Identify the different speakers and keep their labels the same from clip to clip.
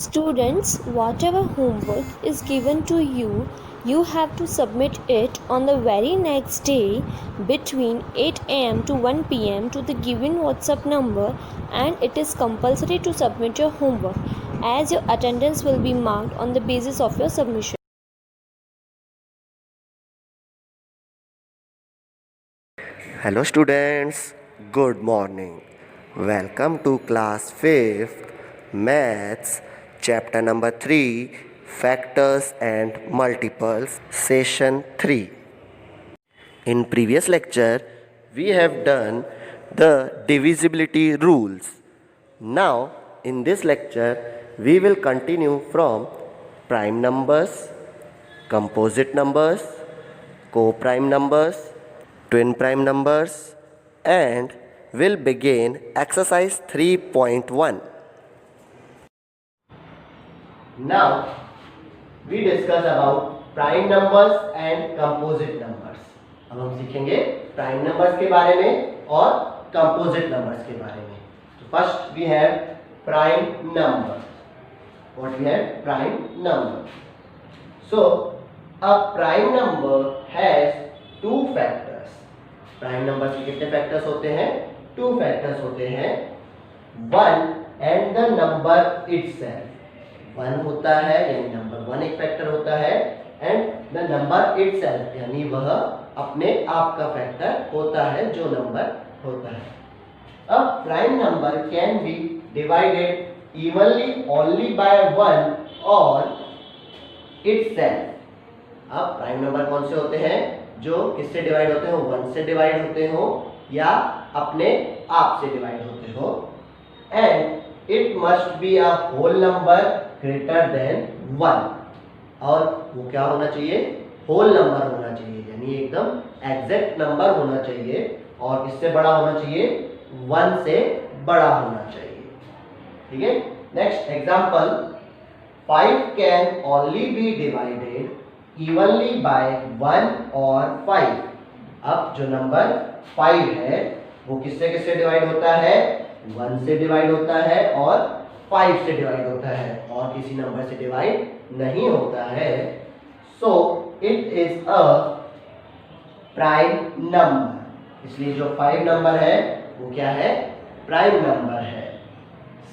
Speaker 1: Students, whatever homework is given to you, you have to submit it on the very next day between 8 am to 1 pm to the given WhatsApp number, and it is compulsory to submit your homework as your attendance will be marked on the basis of your submission.
Speaker 2: Hello students, good morning. Welcome to class 5th Maths chapter number 3 Factors and Multiples session 3. In previous lecture we have done the divisibility rules. Now in this lecture we will continue from prime numbers, composite numbers, co-prime numbers, twin prime numbers, and will begin exercise 3.1. Now we discuss about prime numbers and composite numbers. अब हम सीखेंगे prime numbers के बारे में और composite numbers के बारे में. तो first we have prime number. What we have? Prime number. So a prime number has two factors. Prime number के कितने फैक्टर्स होते हैं? टू फैक्टर्स होते हैं. One and the number itself. One होता है यानी नंबर वन एक फैक्टर होता है, एंड द नंबर इटसेल्फ यानी वह अपने आप का फैक्टर होता है जो नंबर होता है. अब prime number can be divided evenly only by one और इटसेल्फ. अब प्राइम नंबर कौन से होते हैं? जो किससे डिवाइड होते हो? वन से डिवाइड होते हो या अपने आप से डिवाइड होते हो. And it must be a whole number greater than one. और वो क्या होना चाहिए? होल नंबर होना चाहिए, यानी एकदम एग्जैक्ट नंबर होना चाहिए. और इससे बड़ा होना चाहिए, वन से बड़ा होना चाहिए. ठीक है. Next example, 5 can only be divided evenly by 1 और 5. अब जो नंबर 5 है वो किससे किससे डिवाइड होता है? 1 से डिवाइड होता है और 5 से डिवाइड होता है, और किसी नंबर से डिवाइड नहीं होता है. So it is a prime number. इसलिए जो 5 नंबर है वो क्या है? प्राइम नंबर है.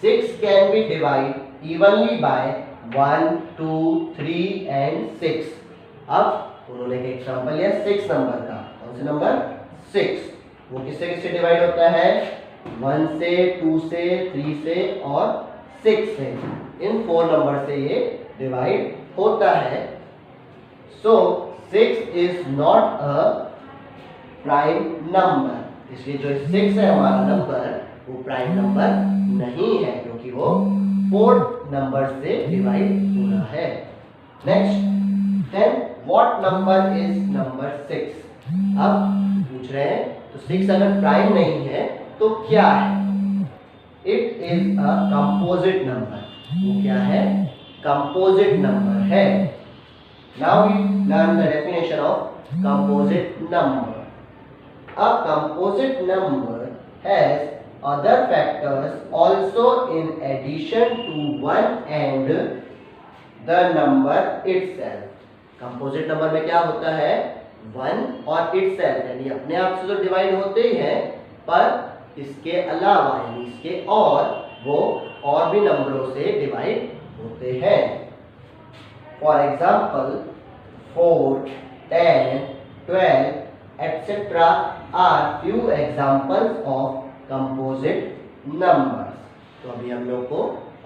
Speaker 2: 6 can be divide evenly by 1, 2, 3 and 6. अब उन्होंने एक एग्जांपल लिया 6 नंबर का. कौन से नंबर? 6. वो किससे किससे डिवाइड होता है? 1 से, 2 से, 3 से और 6 से. इन 4 नंबर से ये डिवाइड होता है. सो 6 is not a prime number. इसलिए जो 6 है हमारा नंबर वो प्राइम नंबर नहीं है, क्योंकि वो 4 नंबर से डिवाइड हो रहा है. Next, then what number is number 6? अब पूछ रहे हैं तो 6 अगर प्राइम नहीं है तो क्या है? It is a composite number. वो क्या है? Composite number है. Now we learn the definition of composite number. A composite number has other factors also in addition to one and the number itself. Composite number में क्या होता है? One और itself यानी अपने आप से तो डिवाइड होते ही हैं, पर इसके अलावा यानी इसके और वो और भी नंबरों से डिवाइड होते हैं. For example 4, 10, 12 etcetera are few examples of composite numbers. तो अभी हम लोग को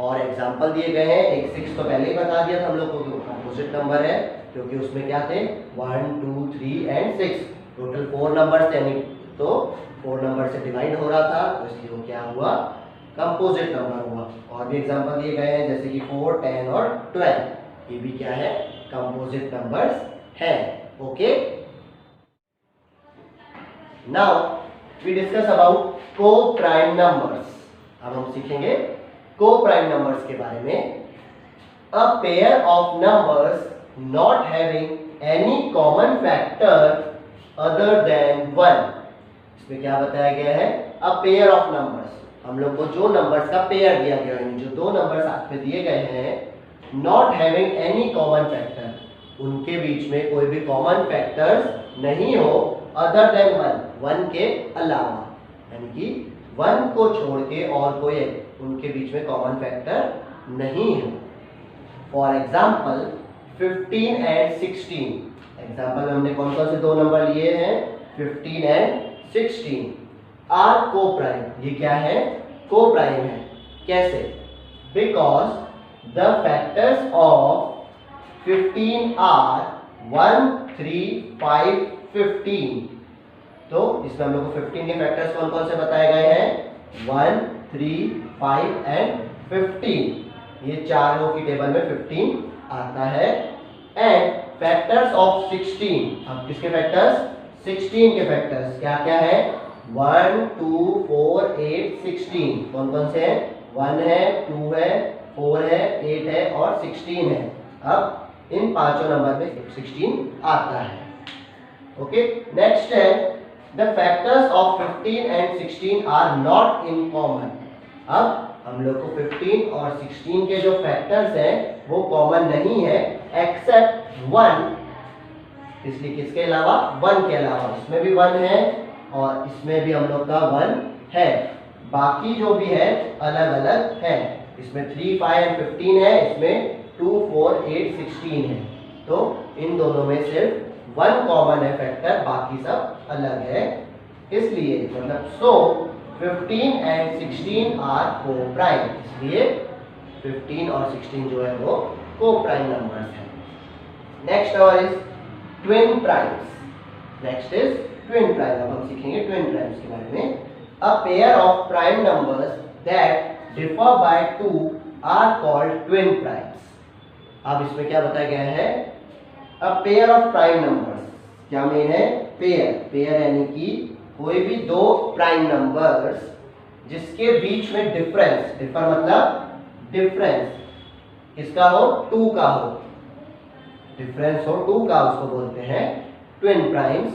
Speaker 2: और एग्जाम्पल दिए गए हैं. एक 6 तो पहले ही बता दिया था हम लोग को कि कंपोजिट नंबर है, क्योंकि उसमें क्या थे? 1, 2, 3 एंड 6. टोटल 4 नंबर थे, यानी तो 4 नंबर से डिवाइड हो रहा था, तो इसलिए वो क्या हुआ? कंपोजिट नंबर हुआ. और भी एग्जांपल दिए गए हैं जैसे कि 4, 10 और 12. ये भी क्या है? कंपोजिट नंबर्स है. Okay. Now we discuss about को प्राइम नंबर्स. अब हम सीखेंगे को प्राइम नंबर्स के बारे में. A pair of numbers not having any common factor other than 1. इसमें क्या बताया गया है? A pair of numbers. हम लोग को जो नंबर्स का पेयर दिया गया है, जो दो नंबर साथ में दिए गए हैं, not having any common factor, उनके बीच में कोई भी कॉमन फैक्टर्स नहीं हो अदर देन वन के अलावा, यानी कि वन को छोड़ के और कोई उनके बीच में कॉमन फैक्टर नहीं है। फॉर एग्जाम्पल 15 एंड 16, एग्जाम्पल में हमने कौन कौन से दो नंबर लिए हैं, 15 एंड 16 आर को प्राइम, ये क्या है, को प्राइम है। कैसे? Because the factors of 15 are 1, 3, 5, 15। तो इसमें हम लोग को 15 के फैक्टर्स कौन कौन से बताए गए हैं, 1, 3, 5 एंड 15। ये चारों की टेबल में 15 आता है। एंड फैक्टर्स ऑफ 16, अब किसके फैक्टर्स, 16 के फैक्टर्स क्या क्या है, 1, 2, 4, 8, 16। कौन कौन से हैं, 1 है, 2 है, 4 है, 8 है और 16 है। अब इन पांचों नंबर में 16 आता है। ओके, नेक्स्ट है the factors of 15 and 16 are not in common. अब हम लोग को 15 और 16 के जो फैक्टर्स हैं वो कॉमन नहीं है एक्सेप्ट 1, इसलिए किसके अलावा, 1 के अलावा। इसमें भी 1 है और इसमें भी हम लोग का 1 है, बाकी जो भी है अलग अलग है। इसमें 3, 5 एंड 15 है, इसमें 2, 4, 8, 16 है। तो इन दोनों में सिर्फ 1 कॉमन है फैक्टर, बाकी सब अलग है। इसलिए मतलब सो 15 एंड 16 आर को प्राइम, इसलिए 15 और 16 जो है वो को प्राइम नंबर्स हैं। नेक्स्ट और is twin primes. Next is twin prime. अब हम सीखेंगे ट्विन प्राइम्स के बारे में। A pair of prime numbers that differ by 2 are called twin primes. अब इसमें क्या बताया गया है, a pair of prime numbers, क्या मीन है, पेयर, पेयर यानी कि कोई भी दो प्राइम नंबर्स जिसके बीच में डिफरेंस, डिफर मतलब डिफरेंस किसका हो, 2 का हो, डिफरेंस हो 2 का, उसको बोलते हैं twin primes.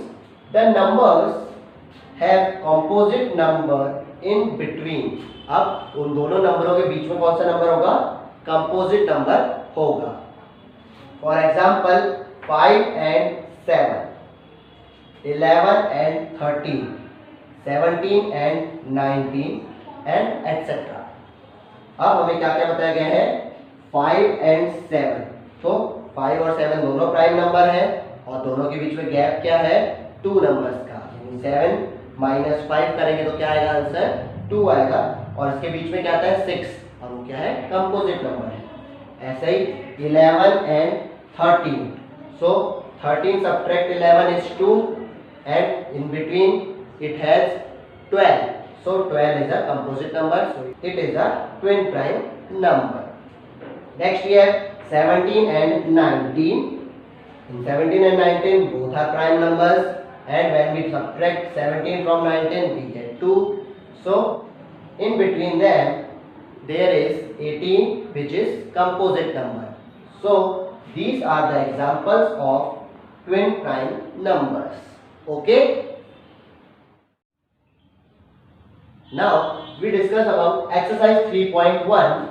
Speaker 2: The numbers have composite number in between. अब उन दोनों नंबरों के बीच में कौन सा नंबर होगा, कंपोजिट नंबर होगा। For example 5 and 7, 11 and 13, 17 and 19 and etcetera. अब हमें क्या क्या बताया गया है, 5 एंड 7, तो 5 और 7 दोनों प्राइम नंबर हैं और दोनों के बीच में गैप क्या है, 2 नंबर्स का। 7 माइनस 5 करेंगे तो क्या आएगा आंसर, 2 आएगा। और इसके बीच में क्या आता है, 6, और वो क्या है, कंपोजिट नंबर है। ऐसे ही 11 and 13, so 13 subtract 11 is 2 and in between it has 12, so 12 is a composite number, so it is a twin prime number. Next we have 17 and 19. In 17 and 19 both are prime numbers, and when we subtract 17 from 19 we get 2, so in between them there is 18 which is composite number. So these are the examples of twin prime numbers. Okay, now we discuss about exercise 3.1.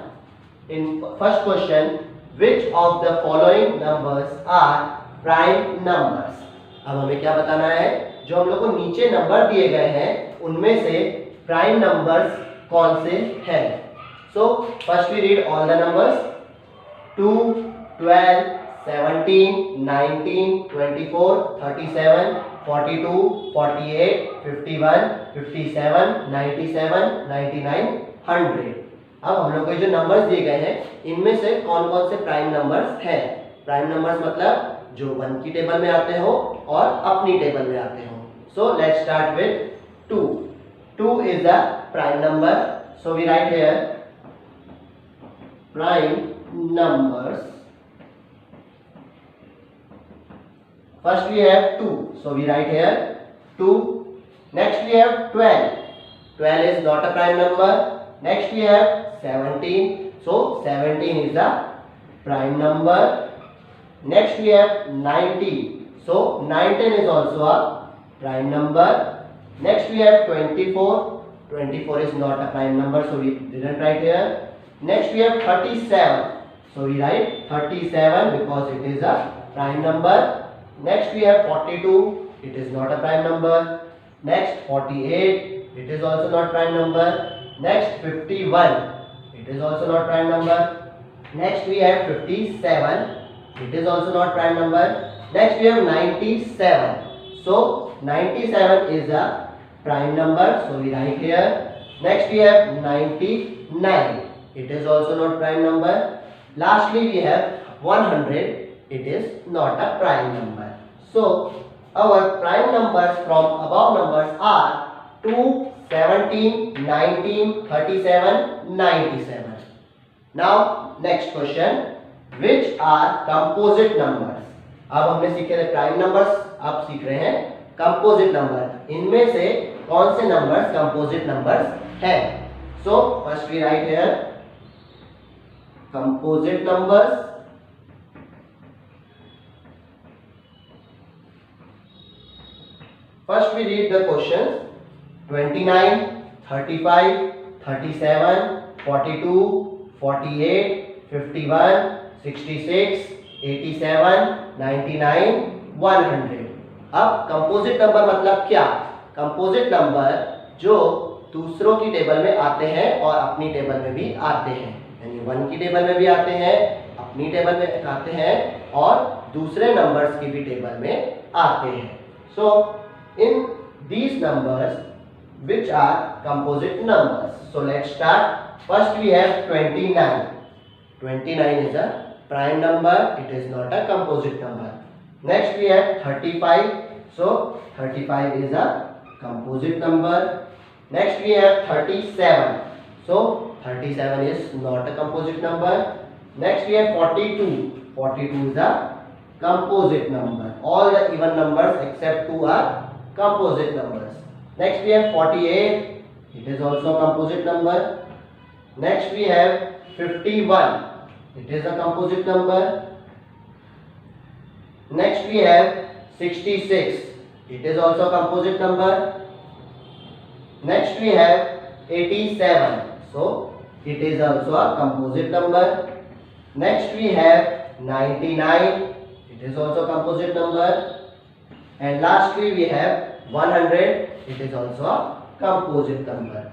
Speaker 2: In first question, which of the following numbers are prime numbers? अब हमें क्या बताना है, जो हम लोग को नीचे नंबर दिए गए हैं उनमें से प्राइम नंबर्स कौन से हैं। So first we read all the numbers, 2, 12, 17, 19, 24, 37, 42, 48, 51, 57, 97, 99, 100। अब हम लोग को जो नंबर्स दिए गए हैं इनमें से कौन कौन से प्राइम नंबर्स हैं। प्राइम नंबर्स मतलब जो 1 की टेबल में आते हो और अपनी टेबल में आते हो। So let's start with 2. 2 is the prime number, so we write here prime numbers. First we have 2, so we write here 2. Next we have 12. 12 is not a prime number. Next we have 17, so 17 is the prime number. Next we have 19, so 19 is also a prime number. Next we have 24, 24 is not a prime number, so we didn't write here. Next we have 37. So we write 37 because it is a prime number. Next we have 42. It is not a prime number. Next 48. It is also not prime number. Next 51. It is also not prime number. Next we have 57. It is also not prime number. Next we have 97. So 97 is a prime number. So we write here. Next we have 99. It is also not prime number. Lastly we have 100. It is not a prime number. So our prime numbers from above numbers are 2, 17, 19, 37, 97. Now next question. Which are composite numbers? अब हमने सीखे थे prime numbers, अब सीख रहे हैं composite number. इनमें से कौन से नंबर्स कंपोजिट नंबर्स हैं? So first we write here composite numbers. First we read the questions. 29, 35, 37, 42, 48, 51, 66, 87, 99, 100. अब कंपोजिट नंबर मतलब क्या? कंपोजिट नंबर जो दूसरों की टेबल में आते हैं और अपनी टेबल में भी आते हैं, यानी 1 की टेबल में भी आते हैं, अपनी टेबल में आते हैं और दूसरे नंबर्स की भी टेबल में आते हैं. सो in these numbers which are composite numbers. So let's start. First we have 29. 29 is a prime number. It is not a composite number. Next we have 35. So 35 is a composite number. Next we have 37. So 37 is not a composite number. Next we have 42. 42 is a composite number. All the even numbers except 2 are composite numbers. Next we have 48. It is also a composite number. Next we have 51. It is a composite number. Next we have 66. It is also a composite number. Next we have 87. So it is also a composite number. Next we have 99. It is also a composite number. And lastly we have 100. It is also a composite number.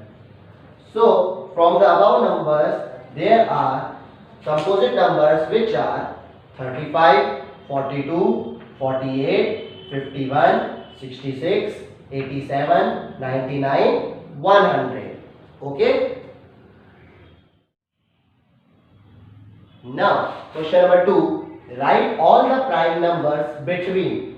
Speaker 2: So from the above numbers there are composite numbers which are 35, 42, 48, 51, 66, 87, 99, 100. Okay. Now question number 2. Write all the prime numbers between.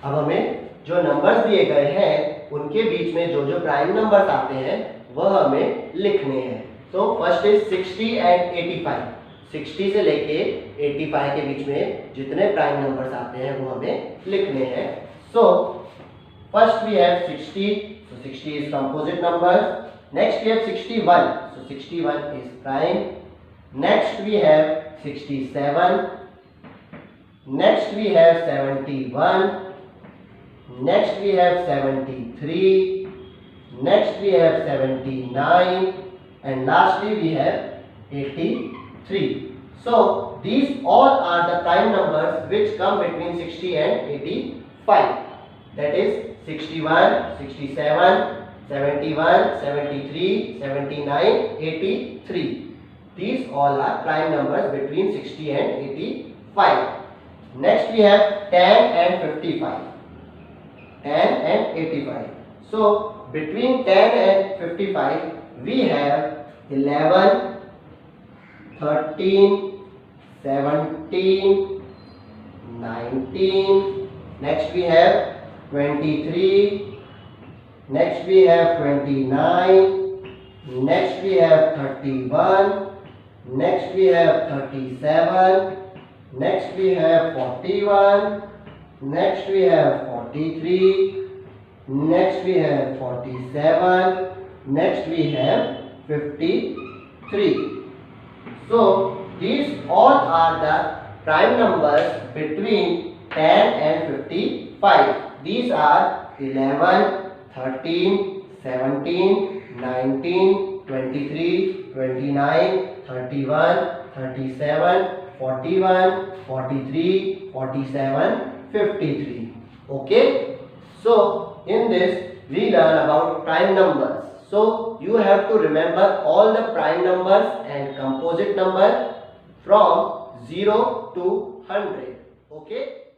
Speaker 2: अब हमें जो numbers दिए गए हैं उनके बीच में जो जो प्राइम नंबर्स आते हैं वह हमें लिखने हैं. तो फर्स्ट इज 60 एंड 85. 60 से लेके 85 के बीच में जितने प्राइम नंबर्स आते हैं वो हमें लिखने हैं. So first we have 60. So 60 is composite number. Next we have 61. So 61 is prime. Next we have 67. Next we have 71. Next we have 73. Next we have 79. And lastly we have 83. So these all are the prime numbers which come between 60 and 85. That is 61, 67, 71, 73, 79, 83. These all are prime numbers between 60 and 85. Next we have 10 and 55. 10 and 85. So between 10 and 55 we have 11, 13, 17, 19. Next we have 23. Next we have 29. Next we have 31. Next we have 37. Next we have 41. Next we have 43. Next we have 47. Next we have 53. So these all are the prime numbers between 10 and 55. These are 11, 13, 17, 19, 23, 29, 31, 37, 41, 43, 47, 53. Okay. So in this we learn about prime numbers. So you have to remember all the prime numbers and composite number from 0 to 100. Okay.